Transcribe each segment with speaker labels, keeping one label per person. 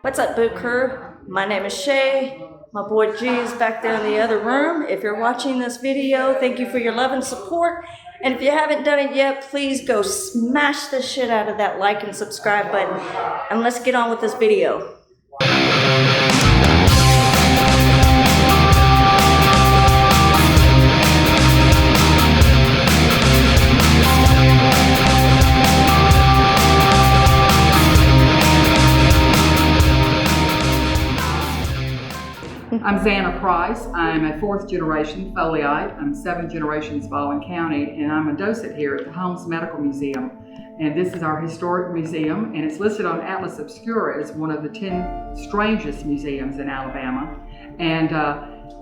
Speaker 1: What's up, Boot Crew? My name is Shay. My boy G is back there in the other room. If you're watching this video, thank you for your love and support. And if you haven't done it yet, please go smash the shit out of that like and subscribe button. And let's get on with this video.
Speaker 2: I'm Xana Price. I'm a fourth generation Foleyite. I'm 7 generations Baldwin County, and I'm a docent here at the Holmes Medical Museum. And this is our historic museum, and it's listed on Atlas Obscura as one of the 10 strangest museums in Alabama. And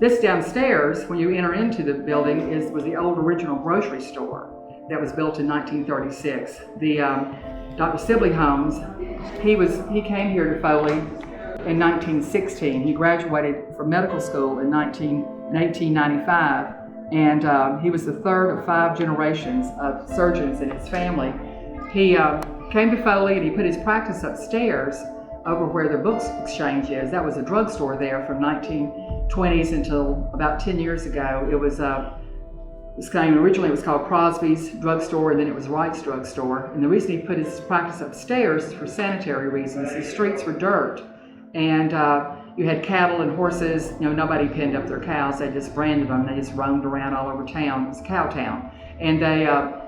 Speaker 2: this downstairs, when you enter into the building, was the old original grocery store that was built in 1936. Dr. Sibley Holmes, he came here to Foley in 1916. He graduated from medical school in 1895, and he was the third of 5 generations of surgeons in his family. He came to Foley and he put his practice upstairs over where the books exchange is. That was a drugstore there from 1920s until about 10 years ago. Originally it was called Crosby's Drugstore, and then it was Wright's Drugstore. And the reason he put his practice upstairs for sanitary reasons. The streets were dirt, and you had cattle and horses. Nobody pinned up their cows. They just branded them. They just roamed around all over town. It was a cow town. And they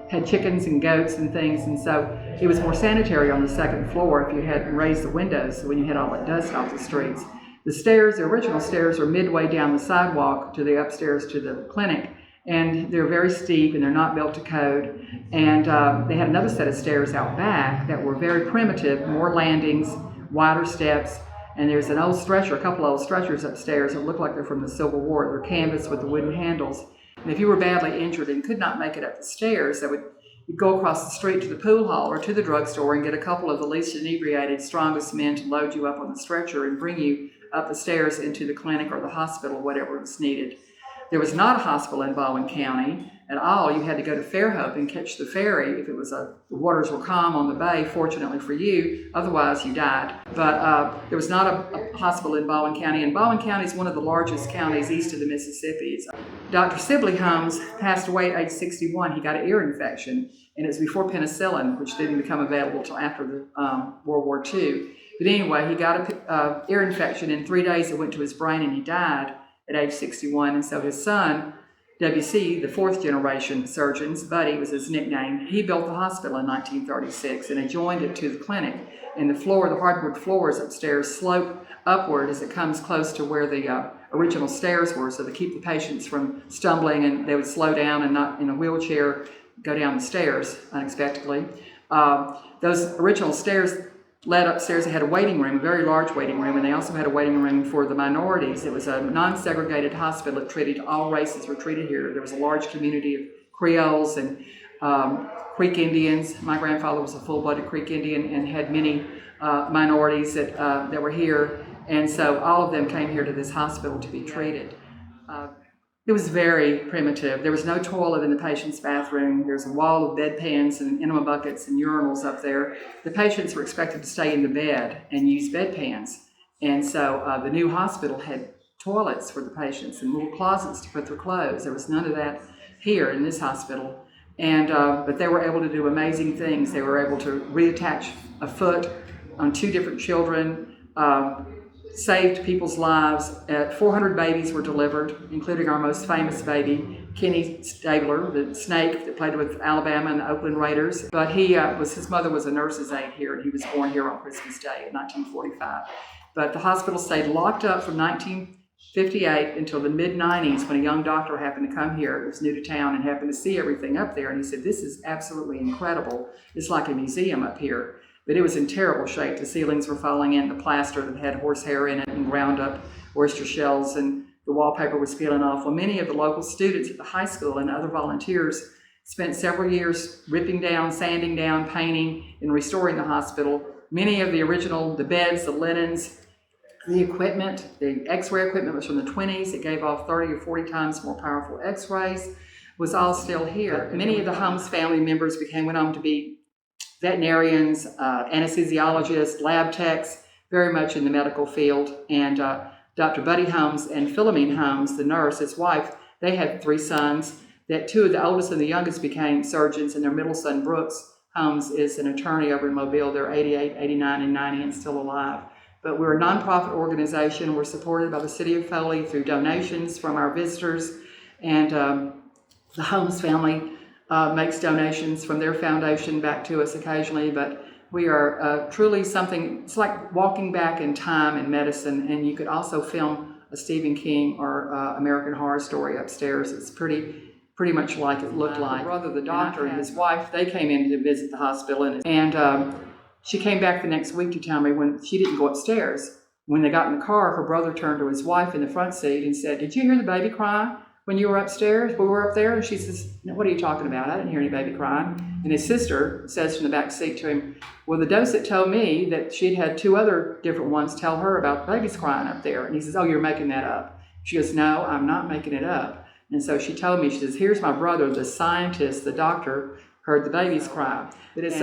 Speaker 2: had chickens and goats and things, and so it was more sanitary on the second floor if you had raised the windows when you had all that dust off the streets. The stairs, the original stairs, are midway down the sidewalk to the upstairs to the clinic, and they're very steep and they're not built to code. And they had another set of stairs out back that were very primitive, more landings, wider steps. And there's a couple old stretchers upstairs that look like they're from the Civil War. They're canvas with the wooden handles. And if you were badly injured and could not make it up the stairs, you'd go across the street to the pool hall or to the drugstore and get a couple of the least inebriated, strongest men to load you up on the stretcher and bring you up the stairs into the clinic or the hospital, whatever was needed. There was not a hospital in Baldwin County at all. You had to go to Fairhope and catch the ferry if the waters were calm on the bay, fortunately for you, otherwise you died. But there was not a hospital in Baldwin County, and Baldwin County is one of the largest counties east of the Mississippi. Dr. Sibley Holmes passed away at age 61. He got an ear infection, and it was before penicillin, which didn't become available until after the World War II. But anyway, he got an ear infection. In 3 days it went to his brain, and he died at age 61. And so his son, W.C., the 4th generation surgeons, Buddy was his nickname, he built the hospital in 1936 and adjoined it to the clinic. And the hardwood floors upstairs slope upward as it comes close to where the original stairs were, so to keep the patients from stumbling, and they would slow down and not in a wheelchair go down the stairs unexpectedly. Those original stairs led upstairs. They had a waiting room, a very large waiting room, and they also had a waiting room for the minorities. It was a non-segregated hospital. It treated all races were treated here. There was a large community of Creoles and Creek Indians. My grandfather was a full-blooded Creek Indian and had many minorities that were here, and so all of them came here to this hospital to be treated. It was very primitive. There was no toilet in the patient's bathroom. There's a wall of bedpans and enema buckets and urinals up there. The patients were expected to stay in the bed and use bedpans. And so the new hospital had toilets for the patients and little closets to put their clothes. There was none of that here in this hospital. And but they were able to do amazing things. They were able to reattach a foot on 2 different children, saved people's lives. 400 babies were delivered, including our most famous baby, Kenny Stabler, the snake that played with Alabama and the Oakland Raiders. But his mother was a nurse's aide here, and he was born here on Christmas Day in 1945. But the hospital stayed locked up from 1958 until the mid-90s, when a young doctor happened to come here. He was new to town and happened to see everything up there, and he said, "This is absolutely incredible. It's like a museum up here." But it was in terrible shape. The ceilings were falling in, the plaster that had horsehair in it and ground up oyster shells, and the wallpaper was peeling off. Well, many of the local students at the high school and other volunteers spent several years ripping down, sanding down, painting, and restoring the hospital. Many of the beds, the linens, the equipment, the x-ray equipment was from the 20s. It gave off 30 or 40 times more powerful x-rays, was all still here. Many of the Holmes family members went on to be veterinarians, anesthesiologists, lab techs, very much in the medical field. And Dr. Buddy Holmes and Philomene Holmes, the nurse, his wife, they had 3 sons. That 2 of the oldest and the youngest became surgeons, and their middle son, Brooks Holmes, is an attorney over in Mobile. They're 88, 89, and 90 and still alive. But we're a nonprofit organization. We're supported by the city of Foley through donations from our visitors. And the Holmes family makes donations from their foundation back to us occasionally. But we are truly something, it's like walking back in time in medicine. And you could also film a Stephen King or American Horror Story upstairs. It's pretty much like it looked like. My brother, the doctor, and his wife, they came in to visit the hospital. And she came back the next week to tell me when she didn't go upstairs. When they got in the car, her brother turned to his wife in the front seat and said, "Did you hear the baby cry when you were upstairs? We were up there?" And she says, "No, what are you talking about? I didn't hear any baby crying." And his sister says from the back seat to him, "Well, the docent told me that she'd had 2 other different ones tell her about babies crying up there." And he says, "Oh, you're making that up." She goes, "No, I'm not making it up." And so she told me, she says, "Here's my brother, the scientist, the doctor, heard the babies cry." But it's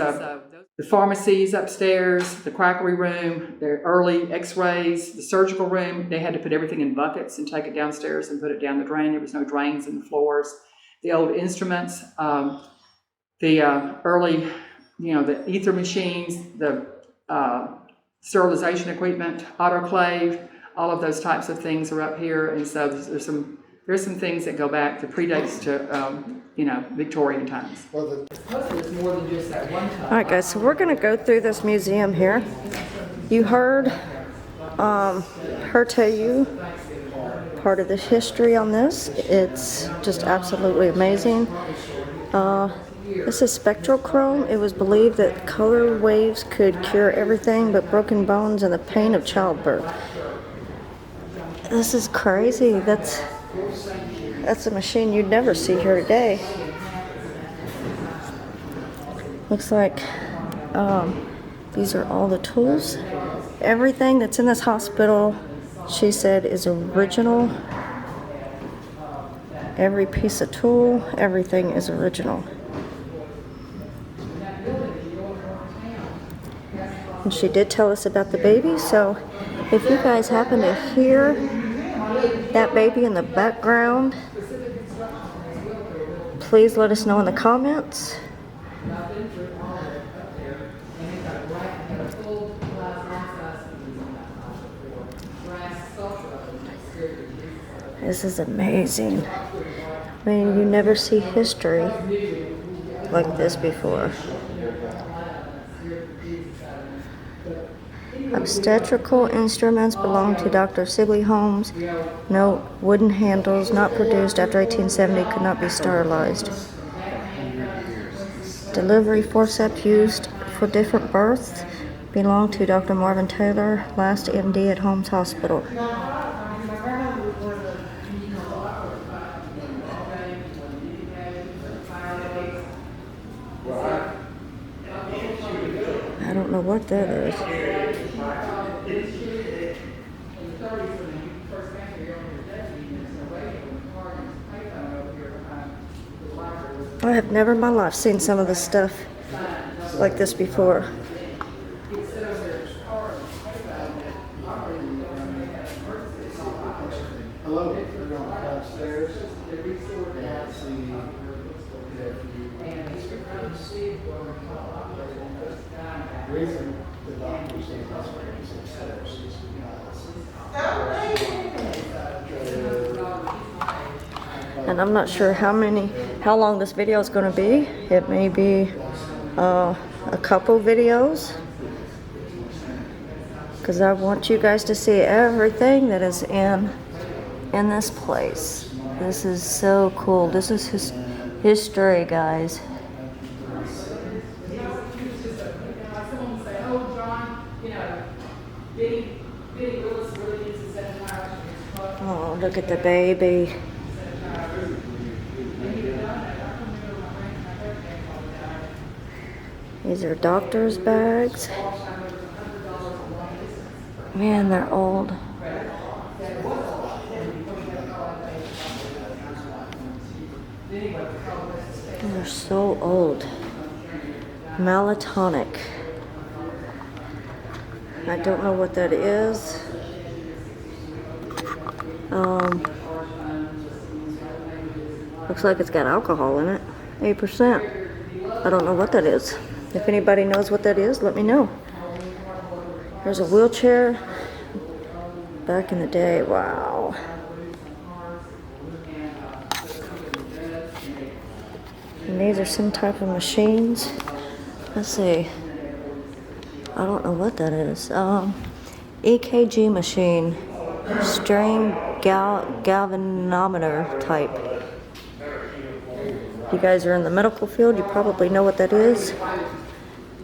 Speaker 2: the pharmacies upstairs, the quackery room, the early x-rays, the surgical room. They had to put everything in buckets and take it downstairs and put it down the drain. There was no drains in the floors. The old instruments, the early, the ether machines, the sterilization equipment, autoclave, all of those types of things are up here. And so there's some things that go back that predates to, Victorian times. Well, it's more than just that one time.
Speaker 1: All right, guys, so we're going to go through this museum here. You heard her tell you part of the history on this. It's just absolutely amazing. This is spectrochrome. It was believed that color waves could cure everything but broken bones and the pain of childbirth. This is crazy. That's a machine you'd never see here today. Looks like these are all the tools. Everything that's in this hospital, she said, is original. Every piece of tool, everything is original. And she did tell us about the baby, so if you guys happen to hear that baby in the background, please let us know in the comments. This is amazing. I mean, you never see history like this before. Obstetrical instruments belong to Dr. Sibley Holmes. No wooden handles not produced after 1870 could not be sterilized. Delivery forceps used for different births belong to Dr. Marvin Taylor, last MD at Holmes Hospital. I don't know what that is. I have never in my life seen some of this stuff like this before.
Speaker 3: Hello, we're going upstairs and see the reason the doctor says that's where he's upstairs is
Speaker 1: And I'm not sure how long this video is going to be. It may be a couple videos, because I want you guys to see everything that is in this place. This is so cool. This is history, guys. Oh, look at the baby. These are doctor's bags. Man, they're old. They're so old. Malotonic. I don't know what that is. Looks like it's got alcohol in it, 8%. I don't know what that is. If anybody knows what that is, let me know. There's a wheelchair. Back in the day, wow. And these are some type of machines. Let's see. I don't know what that is. EKG machine. Strain galvanometer type. You guys are in the medical field, you probably know what that is.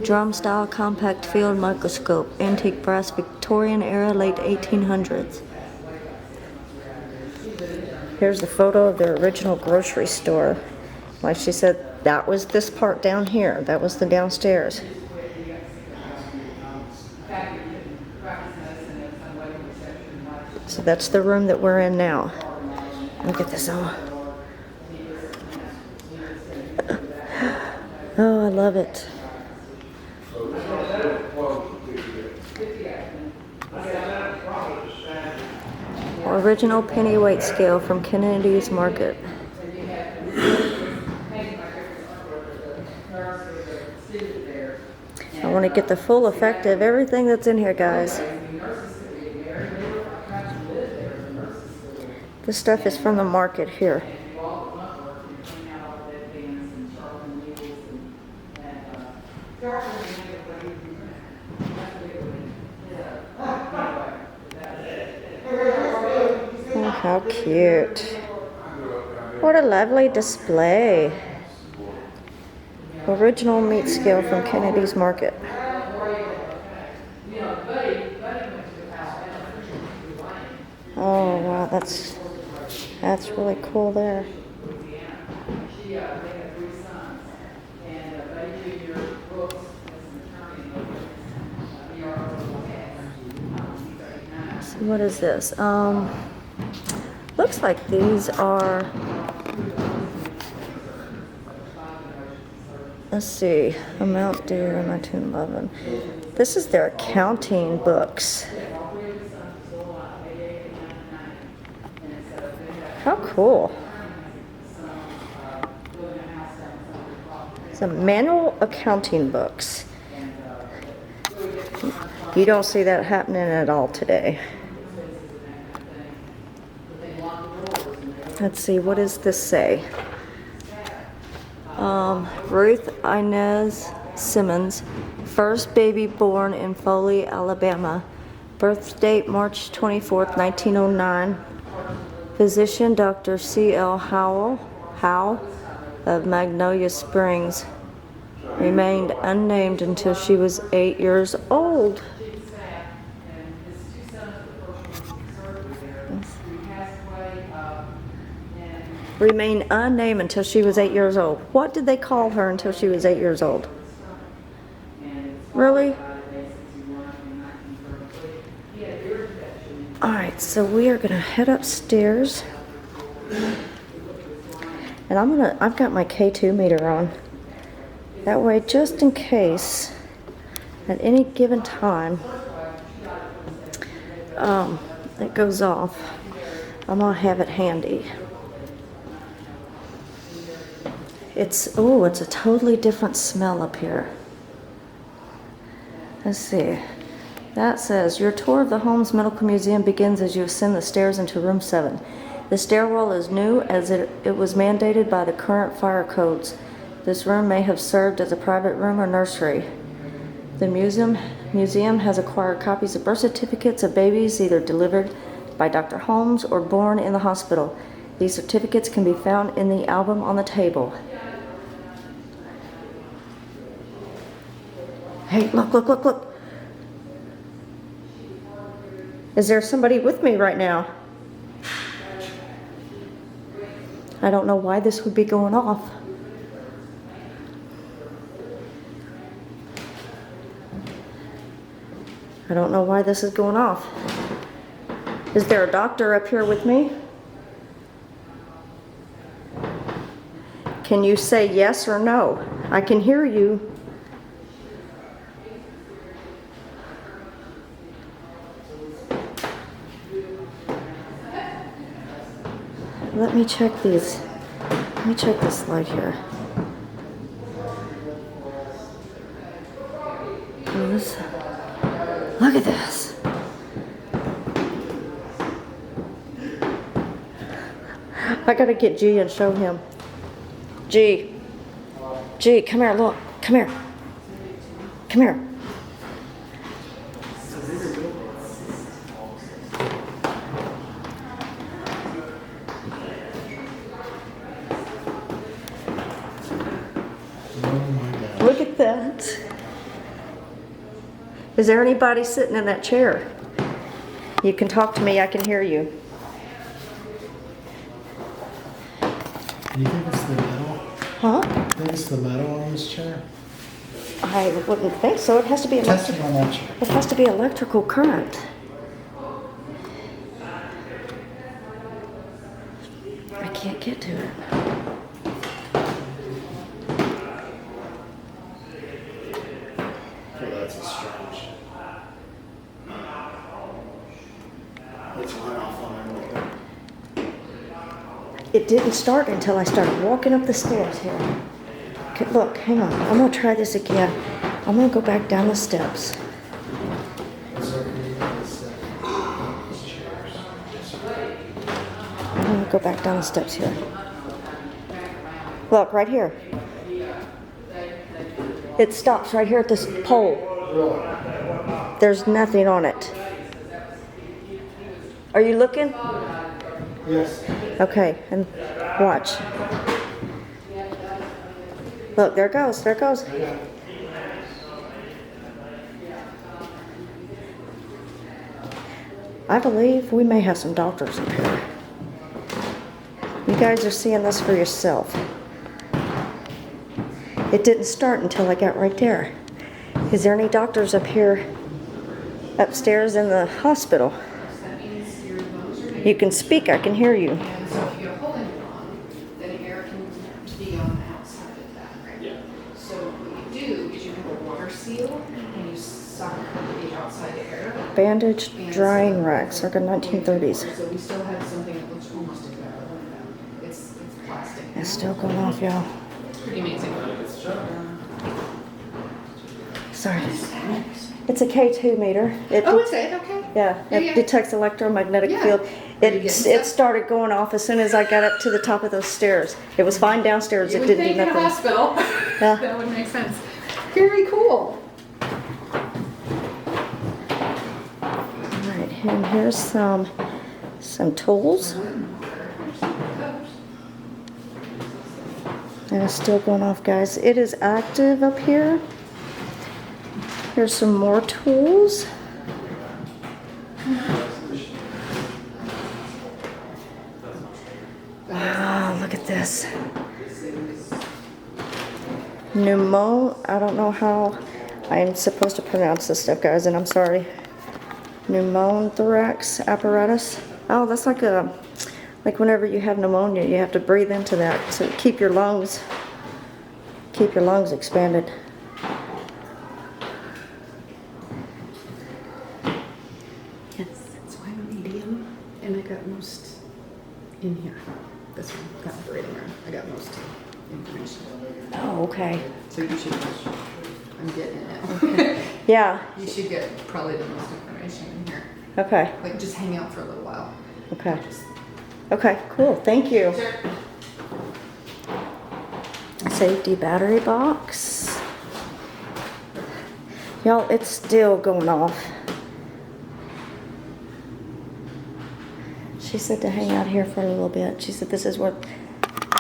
Speaker 1: Drum style compact field microscope. Antique brass, Victorian era, late 1800s. Here's the photo of their original grocery store. Like she said, that was this part down here. That was the downstairs. So that's the room that we're in now. Look at this all. Oh, I love it. Original penny weight scale from Kennedy's Market. I want to get the full effect of everything that's in here, guys. This stuff is from the market here. Oh, how cute. What a lovely display. Original meat scale from Kennedy's Market. Oh wow, that's really cool there. So what is this? Looks like these are, let's see, amount due in 1911. This is their accounting books. How cool. Some manual accounting books. You don't see that happening at all today. Let's see, what does this say? Ruth Inez Simmons, first baby born in Foley, Alabama. Birth date March 24th, 1909. Physician Dr. C.L. Howe of Magnolia Springs. Remained unnamed until she was 8 years old. Remained unnamed until she was 8 years old. What did they call her until she was 8 years old? Really? Alright, so we are gonna head upstairs. And I've got my K2 meter on. That way, just in case, at any given time, it goes off, I'm gonna have it handy. It's a totally different smell up here. Let's see. That says, your tour of the Holmes Medical Museum begins as you ascend the stairs into room 7. The stairwell is new as it was mandated by the current fire codes. This room may have served as a private room or nursery. The museum has acquired copies of birth certificates of babies either delivered by Dr. Holmes or born in the hospital. These certificates can be found in the album on the table. Hey, look. Is there somebody with me right now? I don't know why this would be going off. I don't know why this is going off. Is there a doctor up here with me? Can you say yes or no? I can hear you. Let me check these. Let me check this light here. Look at this. I gotta get G and show him. G, come here, look. Come here. Come here. Look at that. Is there anybody sitting in that chair? You can talk to me, I can hear you.
Speaker 3: You think it's the metal?
Speaker 1: Huh?
Speaker 3: You think it's the metal on this chair?
Speaker 1: I wouldn't think so. It has to be
Speaker 3: Test it
Speaker 1: electrical.
Speaker 3: on that chair.
Speaker 1: It has to be electrical current. I can't get to it.
Speaker 3: Oh, that's a strange. Let's run off on it real quick.
Speaker 1: It didn't start until I started walking up the stairs here. Okay, look, hang on. I'm gonna try this again. I'm gonna go back down the steps. I'm gonna go back down the steps here. Look, right here. It stops right here at this pole. There's nothing on it. Are you looking?
Speaker 3: Yes.
Speaker 1: Okay, and watch. Look, there it goes, there it goes. I believe we may have some doctors in here. You guys are seeing this for yourself. It didn't start until I got right there. Is there any doctors up here, upstairs in the hospital? You can speak, I can hear you.
Speaker 4: And so if you have holding it on, then air can be on the outside of that, right? Yeah. So what you do is you have a water seal and you suck the outside air.
Speaker 1: Bandaged drying rack, circa 1930s.
Speaker 4: So we still have something that looks almost exactly like that. It's plastic.
Speaker 1: It's still going off, y'all.
Speaker 4: It's pretty amazing.
Speaker 1: Sorry. It's a K2 meter.
Speaker 4: Oh, is it? Okay.
Speaker 1: Yeah,
Speaker 4: Yeah,
Speaker 1: it
Speaker 4: yeah.
Speaker 1: detects electromagnetic
Speaker 4: Yeah.
Speaker 1: field.
Speaker 4: Are you
Speaker 1: It
Speaker 4: getting stuff?
Speaker 1: started going off as soon as I got up to the top of those stairs. It was fine downstairs.
Speaker 4: You
Speaker 1: It
Speaker 4: would
Speaker 1: didn't do
Speaker 4: think in a
Speaker 1: nothing.
Speaker 4: hospital.
Speaker 1: Yeah.
Speaker 4: That would make sense. Very cool.
Speaker 1: All right, and here's some tools. And it's still going off, guys. It is active up here. Here's some more tools. Wow, look at this. I don't know how I'm supposed to pronounce this stuff, guys, and I'm sorry. Pneumothorax apparatus. Oh, that's like whenever you have pneumonia, you have to breathe into that to keep your lungs expanded.
Speaker 4: Yes, so I'm a medium, and I got most in here. This one, got the breathing room. I got most information.
Speaker 1: Oh, okay.
Speaker 4: So you should, I'm getting it now.
Speaker 1: Yeah,
Speaker 4: You should get probably the most information in here.
Speaker 1: okay,
Speaker 4: Like, just hang out for a little while.
Speaker 1: okay. Okay, cool, thank you.
Speaker 4: Sure.
Speaker 1: Safety battery box. Y'all, it's still going off. She said to hang out here for a little bit. She said this is where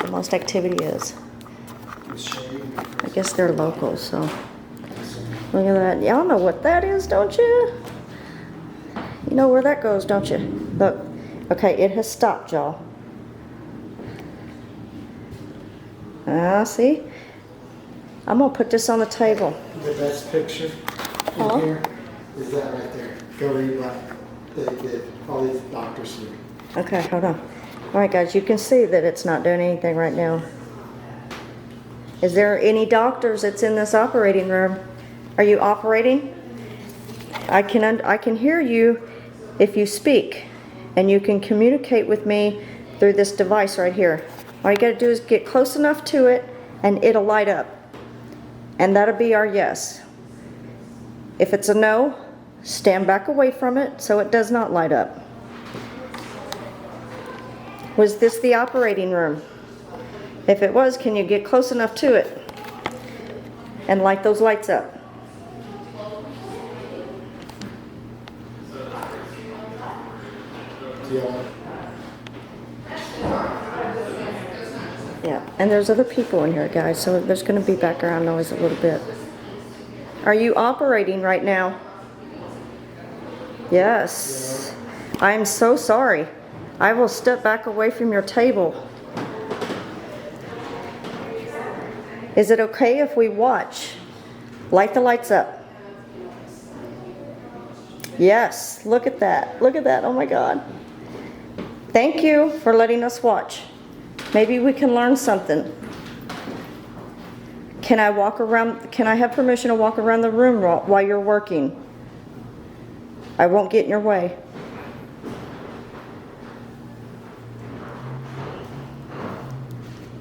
Speaker 1: the most activity is. I guess they're local, so. Look at that. Y'all know what that is, don't you? You know where that goes, don't you? Look. Okay, it has stopped, y'all. See? I'm gonna put this on the table.
Speaker 3: The best picture
Speaker 1: Huh?
Speaker 3: in here is that right there. Go read what all these doctors see.
Speaker 1: Okay, hold on. All right, guys, you can see that it's not doing anything right now. Is there any doctors that's in this operating room? Are you operating? I can hear you if you speak, and you can communicate with me through this device right here. All you gotta do is get close enough to it and it'll light up. And that'll be our yes. If it's a no, stand back away from it so it does not light up. Was this the operating room? If it was, can you get close enough to it and light those lights up?
Speaker 3: Yeah.
Speaker 1: Yeah, and there's other people in here, guys, so there's going to be background noise a little bit. Are you operating right now? Yes. I'm so sorry. I will step back away from your table. Is it okay if we watch? Light the lights up. Yes, look at that. Look at that. Oh my God. Thank you for letting us watch. Maybe we can learn something. Can I walk around? Can I have permission to walk around the room while you're working? I won't get in your way.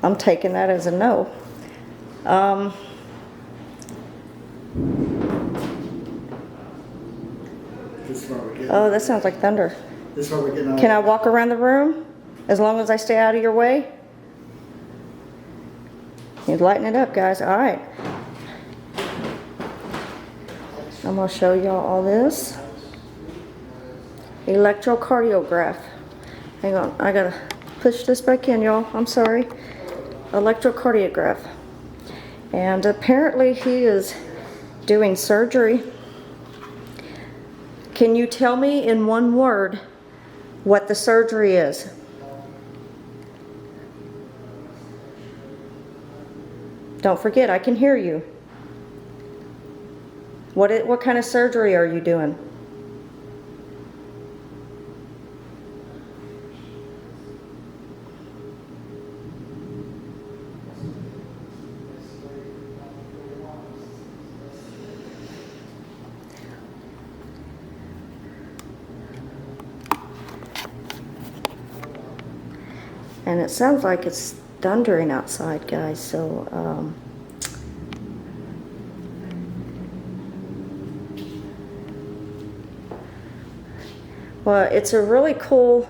Speaker 1: I'm taking that as a no.
Speaker 3: This is what we're getting.
Speaker 1: Oh, that sounds like thunder.
Speaker 3: This is what we're getting on.
Speaker 1: Can I walk around the room as long as I stay out of your way? You lighten it up, guys. All right. I'm going to show y'all all this. Electrocardiograph. Hang on. I got to push this back in, y'all. I'm sorry. Electrocardiograph. And apparently he is doing surgery. Can you tell me in one word what the surgery is? Don't forget, I can hear you. What kind of surgery are you doing? And it sounds like it's thundering outside, guys, so well, it's a really cool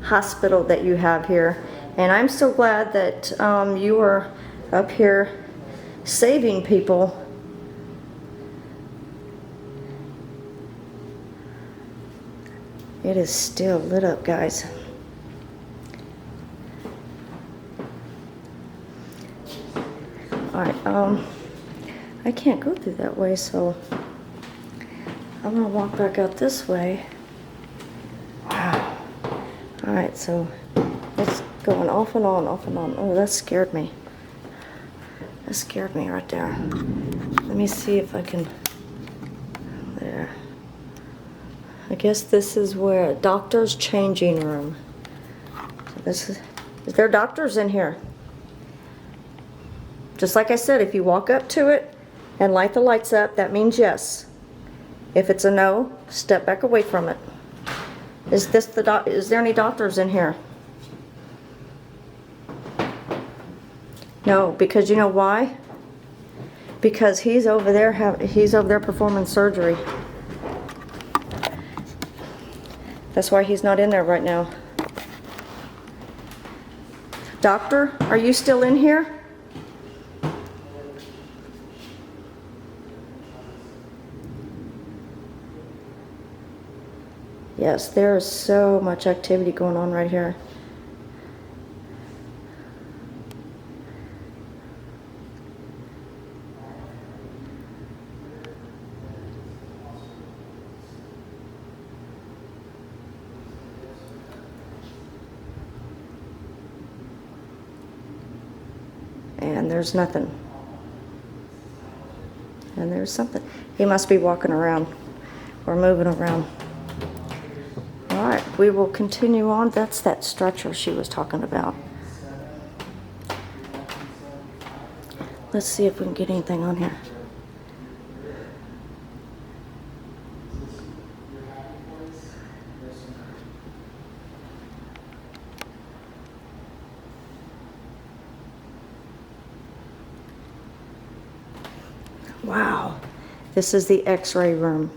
Speaker 1: hospital that you have here, and I'm so glad that you are up here saving people. It is still lit up, guys. Alright, I can't go through that way, so I'm gonna walk back out this way. Wow. Alright, so it's going off and on, off and on. Oh, that scared me. That scared me right there. Let me see if I can... There. I guess this is where a doctor's changing room. So this is there doctors in here? Just like I said, if you walk up to it and light the lights up, that means yes. If it's a no, step back away from it. Is there any doctors in here? No, because you know why? Because he's over there performing surgery. That's why he's not in there right now. Doctor, are you still in here? Yes, there is so much activity going on right here. And there's nothing. And there's something. He must be walking around or moving around. All right, we will continue on. That's that stretcher she was talking about. Let's see if we can get anything on here. Wow. This is the X-ray room.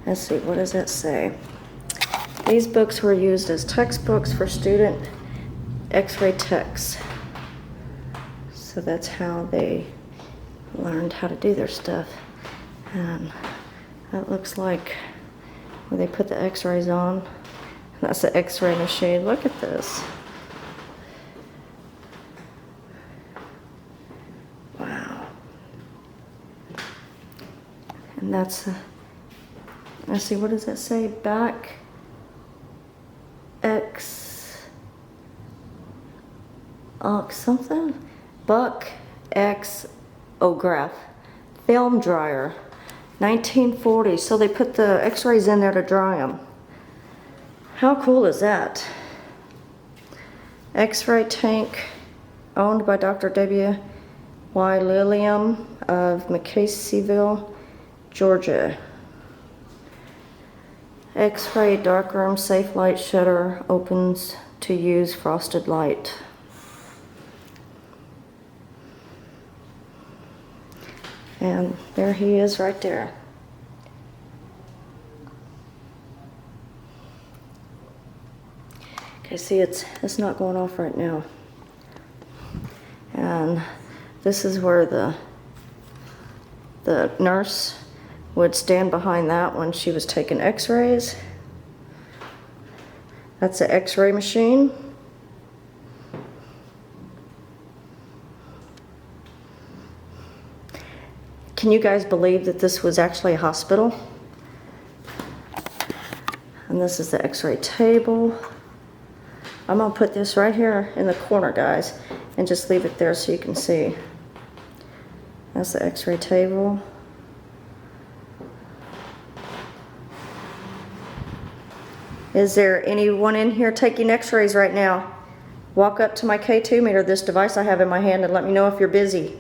Speaker 1: Let's see, what does that say? These books were used as textbooks for student X-ray techs. So that's how they learned how to do their stuff. And that looks like where they put the X-rays on. That's the X-ray machine. Look at this. Wow. And that's, let's see, what does that say? Back X, something? Buck X O'Graph. Film dryer. 1940. So they put the X-rays in there to dry them. How cool is that? X-ray tank owned by Dr. W. Y. Lilliam of McCaseyville, Georgia. X-ray darkroom safe light shutter opens to use frosted light. And there he is right there. Okay, see, it's not going off right now. And this is where the nurse would stand behind that when she was taking X-rays. That's the X-ray machine. Can you guys believe that this was actually a hospital? And this is the X-ray table. I'm gonna put this right here in the corner, guys, and just leave it there so you can see. That's the X-ray table. Is there anyone in here taking X-rays right now? Walk up to my K2 meter, this device I have in my hand, and let me know if you're busy.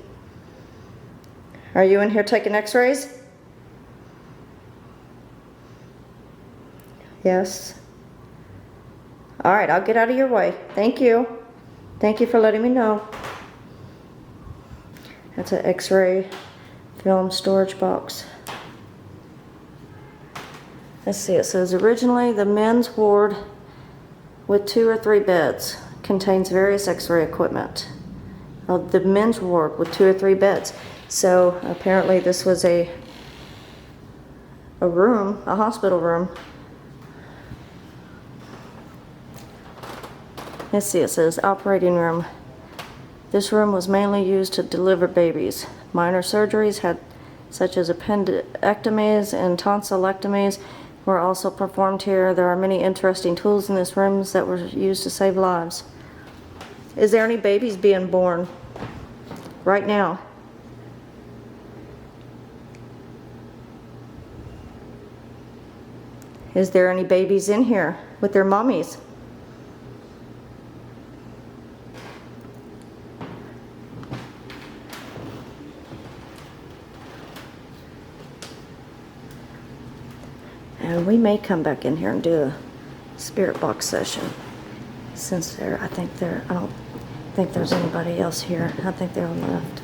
Speaker 1: Are you in here taking X-rays? Yes. All right, I'll get out of your way. Thank you. Thank you for letting me know. That's an X-ray film storage box. Let's see, it says originally the men's ward with 2 or 3 beds contains various X-ray equipment. Oh, the men's ward with 2 or 3 beds. So apparently this was a room, a hospital room. Let's see, it says operating room. This room was mainly used to deliver babies. Minor surgeries such as appendectomies and tonsillectomies were also performed here. There are many interesting tools in this room that were used to save lives. Is there any babies being born right now? Is there any babies in here with their mommies? And we may come back in here and do a spirit box session. Since I don't think there's anybody else here. I think they're all left.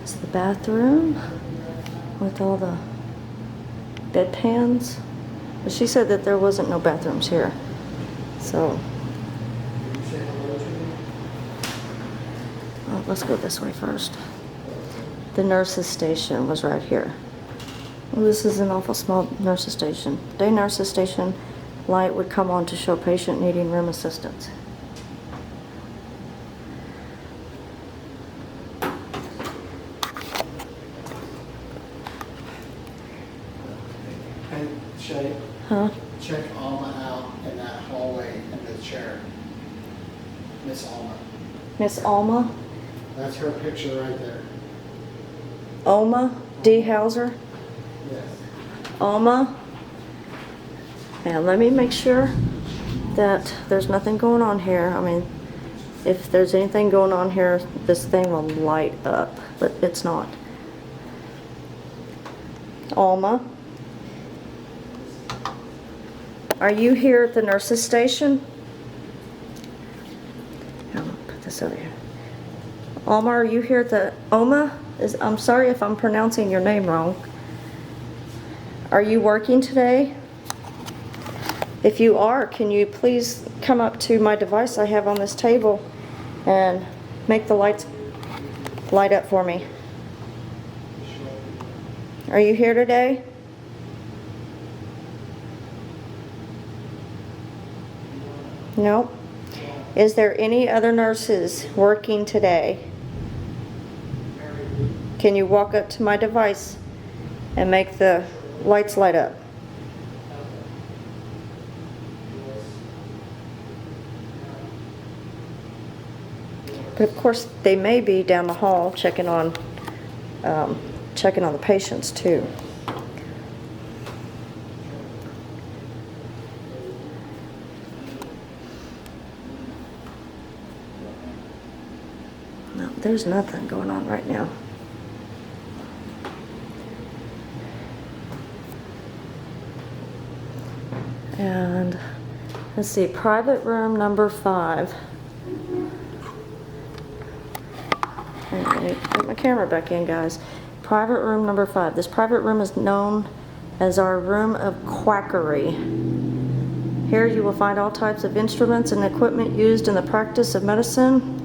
Speaker 1: It's the bathroom with all the bedpans. But she said that there wasn't no bathrooms here. So, well, let's go this way first. The nurse's station was right here. Well, this is an awful small nurse's station. Day nurse's station light would come on to show patient needing room assistance.
Speaker 3: Hey, Shay,
Speaker 1: Huh?
Speaker 3: check Alma out in that hallway in the chair. Miss Alma.
Speaker 1: Miss Alma?
Speaker 3: That's her picture right there.
Speaker 1: Alma D. Hauser?
Speaker 3: Yes.
Speaker 1: Alma? And let me make sure that there's nothing going on here. I mean, if there's anything going on here, this thing will light up, but it's not. Alma? Are you here at the nurse's station? facility. Alma, are you here at the OMA? I'm sorry if I'm pronouncing your name wrong. Are you working today? If you are, can you please come up to my device I have on this table and make the lights light up for me? Are you here today? No. Is there any other nurses working today? Can you walk up to my device and make the lights light up? But of course, they may be down the hall checking on the patients too. No, there's nothing going on right now. And let's see, private room number 5. Let me put my camera back in, guys. Private room number 5. This private room is known as our room of quackery. Here you will find all types of instruments and equipment used in the practice of medicine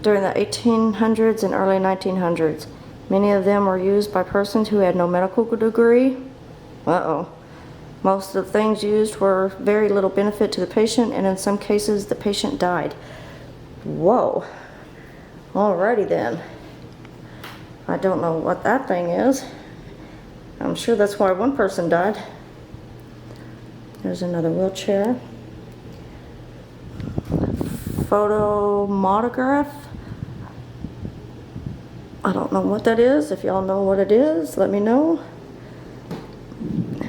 Speaker 1: during the 1800s and early 1900s. Many of them were used by persons who had no medical degree. Most of the things used were very little benefit to the patient, and in some cases the patient died. Whoa. Alrighty then. I don't know what that thing is. I'm sure that's why one person died. There's another wheelchair. Photomonograph. I don't know what that is. If y'all know what it is, let me know.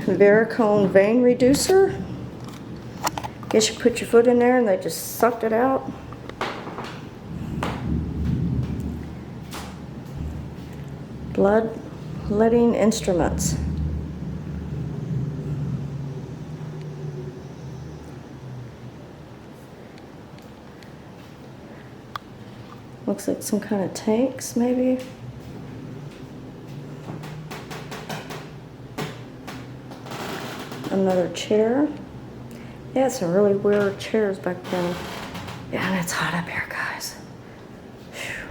Speaker 1: Varicose vein reducer. Guess you put your foot in there and they just sucked it out. Bloodletting instruments. Looks like some kind of tanks, maybe. Another chair. They had some really weird chairs back then. Yeah, and it's hot up here, guys. Whew.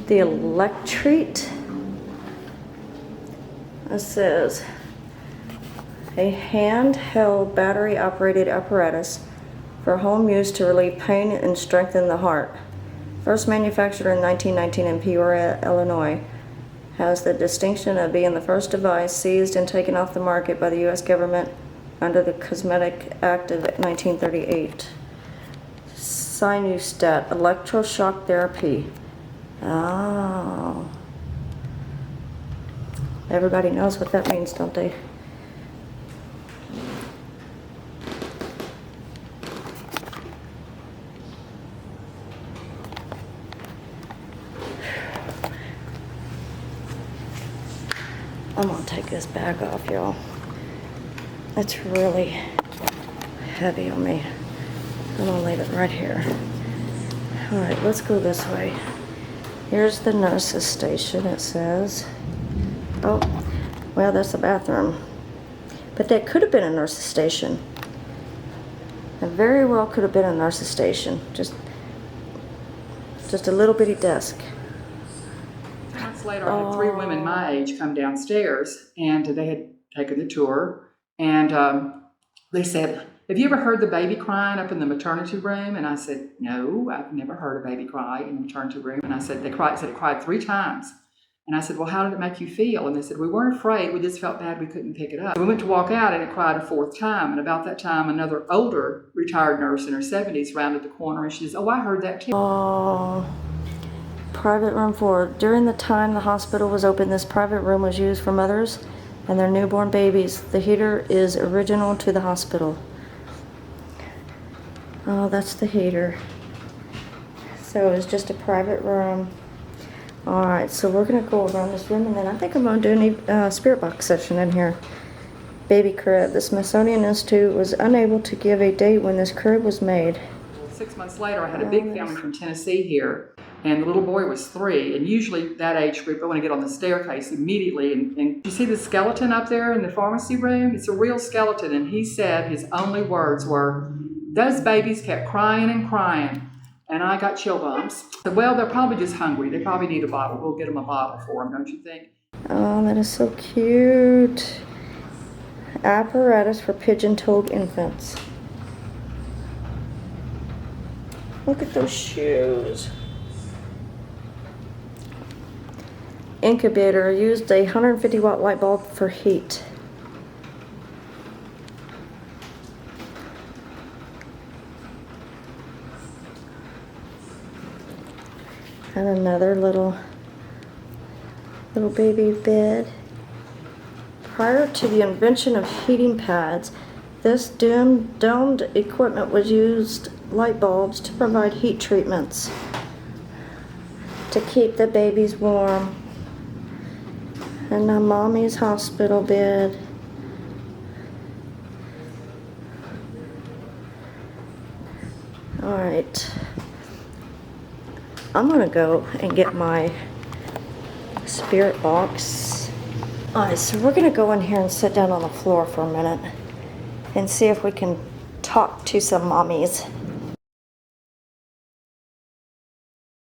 Speaker 1: The electrete. It says a handheld battery-operated apparatus for home use to relieve pain and strengthen the heart. First manufactured in 1919 in Peoria, Illinois. Has the distinction of being the first device seized and taken off the market by the U.S. government under the Cosmetic Act of 1938. Sinustat, electroshock therapy. Oh. Everybody knows what that means, don't they? I'm gonna take this bag off, y'all. It's really heavy on me. I'm gonna leave it right here. All right, let's go this way. Here's the nurse's station, it says. Oh, well, that's the bathroom. But that could have been a nurse's station. It very well could have been a nurse's station. Just a little bitty desk.
Speaker 2: Months later, I had 3 women my age come downstairs, and they had taken the tour, and they said, "Have you ever heard the baby crying up in the maternity room?" And I said, "No, I've never heard a baby cry in the maternity room." And I said, it cried 3 times. And I said, "Well, how did it make you feel?" And they said, "We weren't afraid, we just felt bad we couldn't pick it up." So we went to walk out, and it cried a 4th time. And about that time, another older retired nurse in her 70s rounded the corner, and she says, "Oh, I heard that too."
Speaker 1: Oh. Private room 4. During the time the hospital was open, this private room was used for mothers and their newborn babies. The heater is original to the hospital. Oh, that's the heater. So it was just a private room. Alright, so we're going to go around this room, and then I think I'm going to do a spirit box session in here. baby crib. The Smithsonian Institute was unable to give a date when this crib was made.
Speaker 2: 6 months later, I had a big family from Tennessee here, and the little boy was 3. And usually that age group, I want to get on the staircase immediately. And you see the skeleton up there in the pharmacy room? It's a real skeleton. And he said his only words were, "Those babies kept crying and crying." And I got chill bumps. I said, well, they're probably just hungry. They probably need a bottle. We'll get them a bottle for them, don't you think?
Speaker 1: Oh, that is so cute. Apparatus for pigeon-toed infants. Look at those shoes. Incubator used a 150 watt light bulb for heat. And another little baby bed. Prior to the invention of heating pads, this domed equipment was used light bulbs to provide heat treatments to keep the babies warm. And now mommy's hospital bed. All right. I'm gonna go and get my spirit box. All right, so we're gonna go in here and sit down on the floor for a minute and see if we can talk to some mommies.